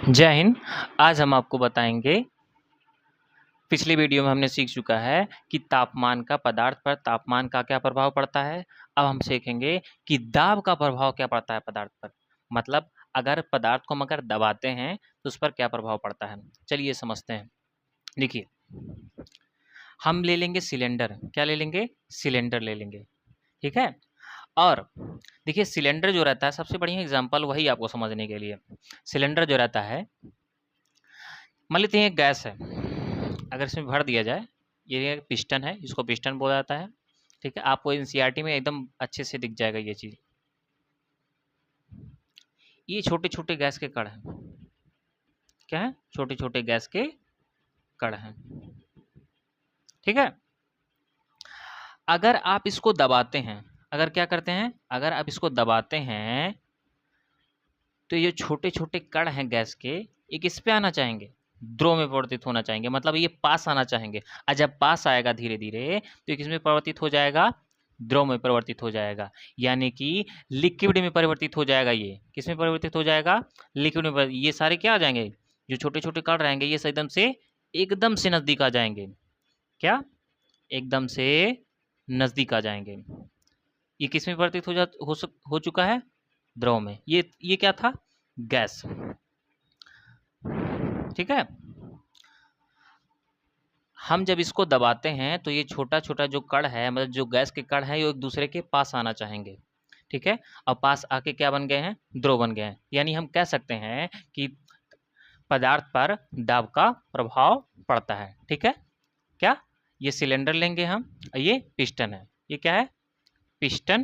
जय हिंद। आज हम आपको बताएंगे, पिछले वीडियो में हमने सीख चुका है कि तापमान का पदार्थ पर तापमान का क्या प्रभाव पड़ता है। अब हम सीखेंगे कि दाब का प्रभाव क्या पड़ता है पदार्थ पर। मतलब अगर पदार्थ को हम अगर दबाते हैं तो उस पर क्या प्रभाव पड़ता है। चलिए समझते हैं। देखिए, हम ले लेंगे सिलेंडर। क्या ले लेंगे? सिलेंडर ले लेंगे। ठीक है। और देखिए, सिलेंडर जो रहता है, सबसे बढ़िया एग्जाम्पल वही आपको समझने के लिए। सिलेंडर जो रहता है, मान लेते हैं गैस है, अगर इसमें भर दिया जाए, ये पिस्टन है, इसको पिस्टन बोला जाता है। ठीक है, आपको एनसीईआरटी में एकदम अच्छे से दिख जाएगा ये चीज़। ये छोटे छोटे गैस के कण हैं। क्या है? छोटे छोटे गैस के कण हैं। ठीक है। अगर आप इसको दबाते हैं, अगर क्या करते हैं, अगर आप इसको दबाते हैं तो ये छोटे छोटे कण हैं गैस के, ये किस पे आना चाहेंगे? ध्रुव में परिवर्तित होना चाहेंगे। मतलब ये पास आना चाहेंगे, और जब पास आएगा धीरे धीरे तो ये किस में परिवर्तित हो जाएगा? द्रव में परिवर्तित हो जाएगा, यानी कि लिक्विड में परिवर्तित हो जाएगा। ये किस में परिवर्तित हो जाएगा? लिक्विड में। ये सारे क्या आ जाएंगे? जो छोटे छोटे कण रहेंगे ये एकदम से नज़दीक आ जाएंगे। क्या? एकदम से नज़दीक आ जाएंगे। ये किस में परिवर्तित हो चुका है? द्रव में। ये क्या था? गैस। ठीक है। हम जब इसको दबाते हैं तो ये छोटा छोटा जो कण है, मतलब जो गैस के कण है, ये एक दूसरे के पास आना चाहेंगे। ठीक है। और पास आके क्या बन गए हैं? द्रव बन गए हैं। यानी हम कह सकते हैं कि पदार्थ पर दाब का प्रभाव पड़ता है। ठीक है। क्या? ये सिलेंडर लेंगे हम, ये पिस्टन है। ये क्या है? पिस्टन।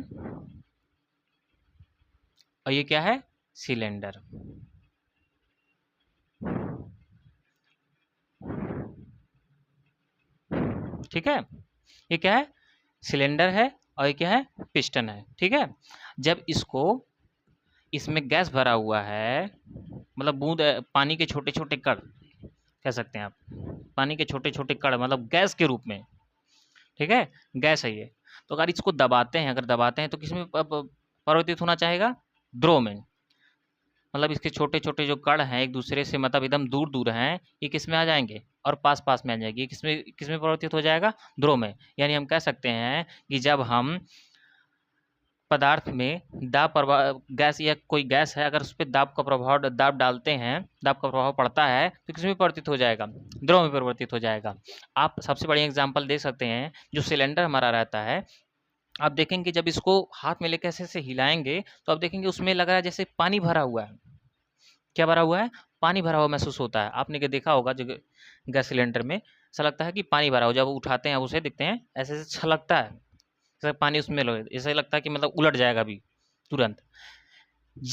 और ये क्या है? सिलेंडर। ठीक है। ये क्या है? सिलेंडर है, और ये क्या है? पिस्टन है। ठीक है। जब इसमें गैस भरा हुआ है, मतलब बूंद, पानी के छोटे छोटे कण कह सकते हैं आप, पानी के छोटे छोटे कण, मतलब गैस के रूप में। ठीक है। गैस है ये। तो अगर इसको दबाते हैं, तो किसमें परिवर्तित होना चाहेगा? द्रव में। मतलब इसके छोटे छोटे जो कण हैं एक दूसरे से, मतलब एकदम दूर दूर हैं, ये किस में आ जाएंगे? और पास पास में आ जाएगी। ये किसमें परिवर्तित हो जाएगा? द्रव में। यानी हम कह सकते हैं कि जब हम पदार्थ में दाब प्रभाव, गैस या कोई गैस है, अगर उस पर दाब डालते हैं, दाब का प्रभाव पड़ता है, तो किसमें परिवर्तित हो जाएगा? द्रव में परिवर्तित हो जाएगा। आप सबसे बढ़िया एग्जांपल दे सकते हैं, जो सिलेंडर हमारा रहता है, आप देखेंगे जब इसको हाथ में लेकर ऐसे हिलाएंगे तो आप देखेंगे उसमें लग रहा है जैसे पानी भरा हुआ है। क्या भरा हुआ है? पानी भरा हुआ महसूस होता है। आपने क्या देखा होगा, जो गैस सिलेंडर में ऐसा लगता है कि पानी भरा हो, जब उठाते हैं उसे देखते हैं ऐसे ऐसे छलकता है, जैसे पानी उसमें ऐसा लगता है कि मतलब उलट जाएगा अभी तुरंत।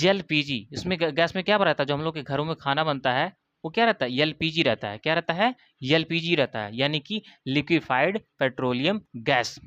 एलपीजी, इसमें गैस में क्या रहता है? जो हम लोग के घरों में खाना बनता है वो क्या रहता है? एलपीजी रहता है। क्या रहता है? एलपीजी रहता है, यानी कि लिक्विफाइड पेट्रोलियम गैस।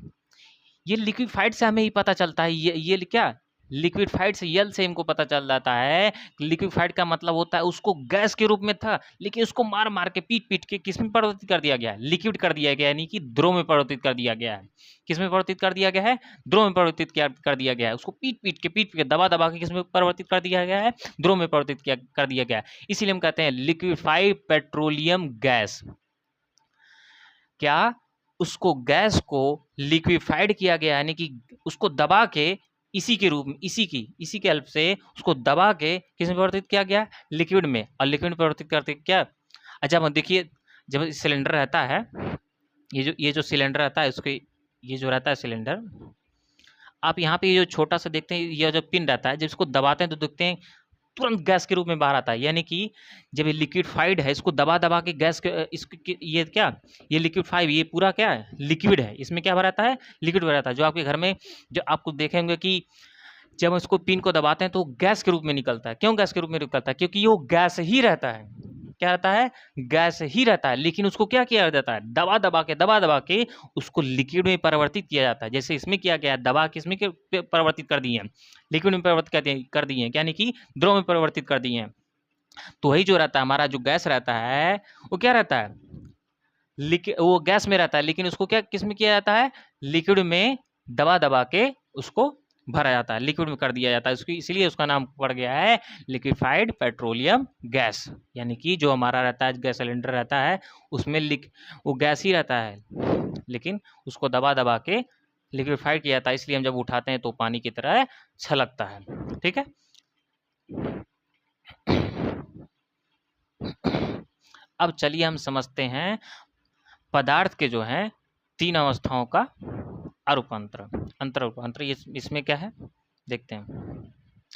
ये लिक्विफाइड से हमें ही पता चलता है। ये क्या? लिक्विफाइड से, यल से इनको पता चल जाता है। लिक्विफाइड का मतलब होता है उसको गैस के रूप में था, लेकिन उसको मार मार के, पीट पीट के किस में परिवर्तित कर दिया गया है? लिक्विड कर दिया गया है, यानी कि द्रव में परिवर्तित कर दिया गया है। किस में परिवर्तित कर दिया गया है? द्रव में परिवर्तित कर दिया गया है। उसको पीट पीट के दबा दबा के किस में परिवर्तित कर दिया गया है? द्रव में परिवर्तित कर दिया गया है। इसीलिए हम कहते हैं लिक्विफाइड पेट्रोलियम गैस। क्या? उसको गैस को लिक्विफाइड किया गया, यानी कि उसको दबा के, इसी के रूप में, इसी के हेल्प से उसको दबा के किस में परिवर्तित किया गया? लिक्विड में। और लिक्विड में परिवर्तित करते क्या? अच्छा देखिए, जब सिलेंडर रहता है, ये जो सिलेंडर रहता है, उसके ये जो रहता है सिलेंडर, आप यहाँ पे ये जो छोटा सा देखते हैं, ये जो पिन रहता है, जब इसको दबाते हैं तो देखते हैं तुरंत गैस के रूप में बाहर आता है। यानी कि जब ये लिक्विफाइड है, इसको दबा दबा के गैस के, ये क्या? ये लिक्विफाइड, ये पूरा क्या है? लिक्विड है। इसमें क्या भरा रहता है? लिक्विड भरा रहता है। जो आपके घर में, जो आपको देखेंगे कि जब इसको पिन को दबाते हैं तो गैस के रूप में निकलता है। क्यों गैस के रूप में निकलता है? क्योंकि वो गैस ही रहता है। क्या रहता है? गैस ही रहता है, लेकिन उसको क्या किया जाता है? दबा दबा के उसको लिक्विड में परिवर्तित किया जाता है। जैसे इसमें किया गया है, दबा के इसमें परिवर्तित कर दिए हैं, लिक्विड में परिवर्तित कर दिए हैं, यानी कि द्रव में परिवर्तित कर दिए हैं। तो वही जो रहता है हमारा, जो गैस रहता है, वो क्या रहता है? वो गैस में रहता है, लेकिन उसको क्या, किस में किया जाता है? लिक्विड में दबा दबा के उसको भरा जाता है, लिक्विड में कर दिया जाता है उसकी, इसीलिए उसका नाम पड़ गया है लिक्विफाइड पेट्रोलियम गैस। यानी कि जो हमारा रहता है गैस सिलेंडर रहता है उसमें वो गैस ही रहता है, लेकिन उसको दबा दबा के लिक्विफाइड किया जाता है, इसलिए हम जब उठाते हैं तो पानी की तरह छलकता है। ठीक है, अब चलिए हम समझते हैं पदार्थ के जो है 3 अवस्थाओं का अरूपांतरण, अंतर रूपांतरण। इसमें क्या है देखते हैं,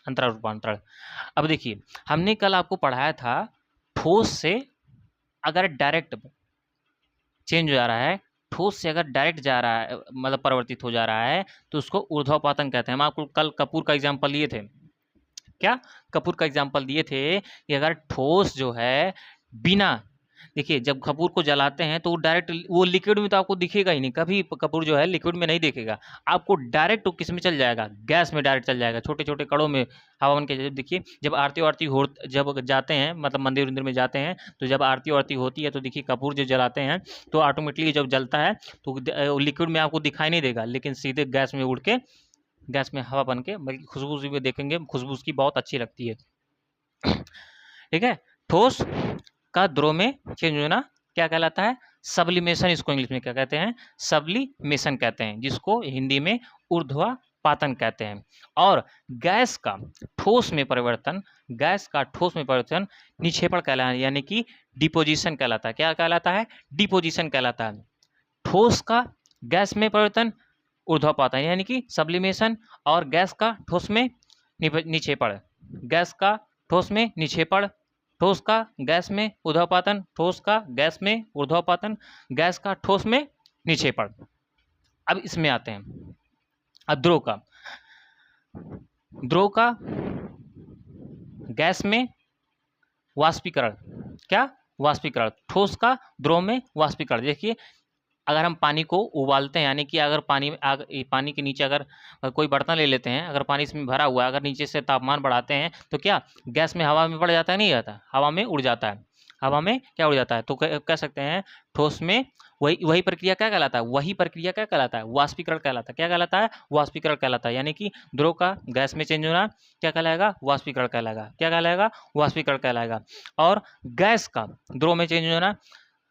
अंतर रूपांतरण। अब देखिए हमने कल आपको पढ़ाया था ठोस से अगर डायरेक्ट चेंज हो जा रहा है, ठोस से अगर डायरेक्ट जा रहा है मतलब परिवर्तित हो जा रहा है तो उसको ऊर्ध्वापातन कहते हैं। हम आपको कल कपूर का एग्जाम्पल लिए थे, क्या कपूर का एग्जाम्पल दिए थे कि अगर ठोस जो है बिना, देखिए जब कपूर को जलाते हैं तो वो डायरेक्ट वो लिक्विड में तो आपको दिखेगा ही नहीं, कभी कपूर जो है लिक्विड में नहीं दिखेगा आपको, डायरेक्ट वो किस में चल जाएगा, गैस में डायरेक्ट चल जाएगा, छोटे छोटे कणों में हवावन के। जब देखिए जब आरती वारती हो जब जाते हैं मतलब मंदिर वंदिर में जाते हैं तो जब आरती वारती होती है तो देखिए कपूर जो जलाते हैं तो ऑटोमेटिकली जब जलता है तो लिक्विड में आपको दिखाई नहीं देगा, लेकिन सीधे गैस में उड़ के गैस में हवा बन के, बल्कि खुशबू भी देखेंगे, खुशबू उसकी बहुत अच्छी लगती है। ठीक है, ठोस का द्रव में चेंज होना क्या कहलाता है, सब्लिमेशन। इसको इंग्लिश में क्या कहते हैं, सब्लिमेशन कहते हैं, जिसको हिंदी में ऊर्ध्वापातन कहते हैं। और गैस का ठोस में परिवर्तन, गैस का ठोस में परिवर्तन निक्षेपण कहलाता है, यानी कि डिपोजिशन कहलाता है। क्या कहलाता है, डिपोजिशन कहलाता है। ठोस का गैस में परिवर्तन ऊर्ध्वापातन यानी कि सब्लिमेशन, और गैस का ठोस में निक्षेपण, गैस का ठोस में निक्षेपण, ठोस का गैस में ऊर्ध्वापातन, ठोस का गैस में ऊर्ध्वापातन, गैस का ठोस में निक्षेपण। अब इसमें आते हैं अब द्रव का, द्रव का गैस में वाष्पीकरण, क्या वाष्पीकरण, ठोस का द्रव में वाष्पीकरण। देखिए अगर हम पानी को उबालते हैं, यानी कि अगर पानी के नीचे अगर कोई बर्तन ले लेते हैं, अगर पानी इसमें भरा हुआ है, अगर नीचे से तापमान बढ़ाते हैं तो क्या गैस में हवा में बढ़ जाता है, नहीं जाता, हवा में उड़ जाता है, हवा में क्या उड़ जाता है, तो कह सकते हैं ठोस में वही प्रक्रिया क्या कहलाता है, वही प्रक्रिया क्या कहलाता है, वाष्पीकरण कहलाता है। क्या कहलाता है, वाष्पीकरण कहलाता है। यानी कि द्रव का गैस में चेंज होना क्या कहलाएगा, वाष्पीकरण कहलाएगा। क्या कहलाएगा, वाष्पीकरण कहलाएगा। और गैस का द्रव में चेंज होना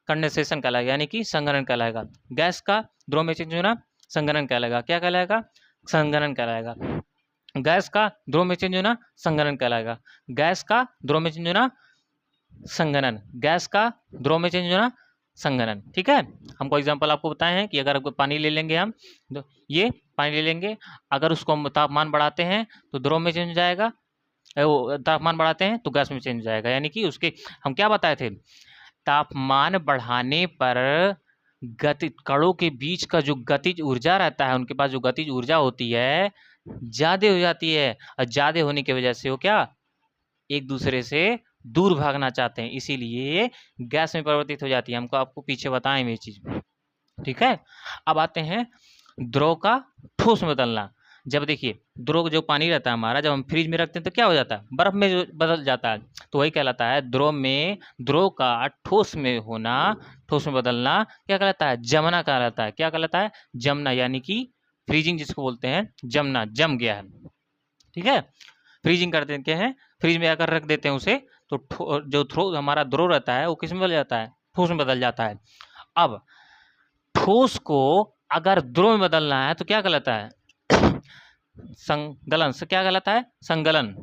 कंडेंसेशन कहलाएगा, यानी कि संघनन कहलाएगा। गैस का द्रव में चेंज होना संघनन कहलाएगा। क्या कहलाएगा, संघनन कहलाएगा। गैस का द्रव में चेंज होना संघनन कहलाएगा। गैस का द्रव में चेंज होना संघनन, गैस का द्रव में चेंज होना संघनन। ठीक है, हमको एग्जांपल आपको बताए हैं कि अगर पानी ले लेंगे हम, तो ये पानी ले लेंगे, अगर उसको हम तापमान बढ़ाते हैं तो द्रव में चेंज हो जाएगा, तापमान बढ़ाते हैं तो गैस में चेंज हो जाएगा। यानी कि उसके हम क्या बताए थे, तापमान बढ़ाने पर गति कणों के बीच का जो गतिज ऊर्जा रहता है, उनके पास जो गतिज ऊर्जा होती है ज़्यादा हो जाती है, और ज़्यादा होने की वजह से वो क्या एक दूसरे से दूर भागना चाहते हैं, इसीलिए गैस में परिवर्तित हो जाती है। हमको आपको पीछे बताएं ये चीज़। ठीक है, अब आते हैं द्रव का ठोस में बदलना। जब देखिए द्रव जो पानी रहता है हमारा, जब हम फ्रिज में रखते हैं तो क्या हो जाता है, बर्फ में जो बदल जाता है, तो वही कहलाता है द्रव में, द्रव का ठोस में होना, ठोस में बदलना क्या कहलाता है, जमना कहलाता है। क्या कहलाता है, जमना, यानी कि फ्रीजिंग जिसको बोलते हैं, जमना, जम गया है। ठीक है, फ्रीजिंग कर देते हैं, फ्रिज में आकर रख देते हैं उसे, तो जो हमारा द्रव रहता है वो किस में बदल जाता है, ठोस में बदल जाता है। अब ठोस को अगर द्रव में बदलना है तो क्या कहलाता है, संगलन से, क्या कहलाता है, संगलन।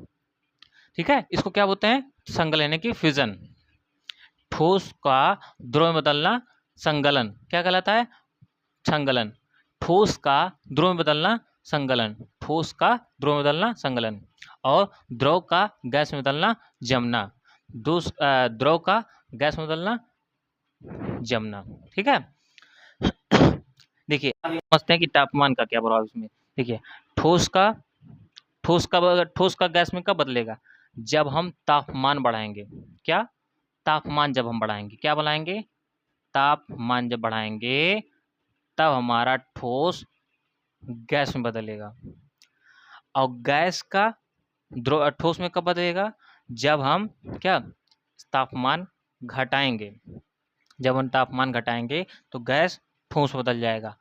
ठीक है, इसको क्या बोलते हैं, संगलन यानी कि फ्यूजन। ठोस का द्रव में बदलना संगलन क्या कहलाता है, संगलन। ठोस का द्रव में बदलना संगलन, ठोस का द्रव में बदलना संगलन। और द्रव का गैस में बदलना जमना, द्रव का गैस में बदलना जमना। ठीक है, देखिए समझते हैं कि तापमान का क्या प्रभाव इसमें। देखिए ठोस का गैस में कब बदलेगा, जब हम तापमान बढ़ाएंगे। क्या, तापमान जब हम बढ़ाएंगे, क्या बढ़ाएंगे, तापमान जब बढ़ाएंगे तब हमारा ठोस गैस में बदलेगा। और गैस का ठोस में कब बदलेगा, जब हम क्या तापमान घटाएंगे, जब हम तापमान घटाएंगे तो गैस ठोस बदल जाएगा।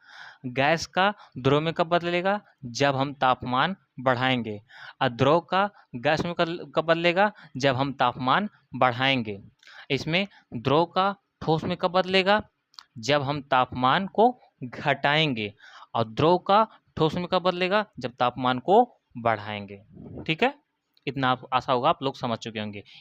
गैस का द्रव में कब बदलेगा, जब हम तापमान बढ़ाएंगे। द्रव का गैस में कब बदलेगा? जब हम तापमान बढ़ाएंगे। इसमें द्रव का ठोस में कब बदलेगा? जब हम तापमान को घटाएंगे। और द्रव का ठोस में कब बदलेगा? जब तापमान को बढ़ाएंगे। ठीक है, इतना आप आशा होगा आप लोग समझ चुके होंगे।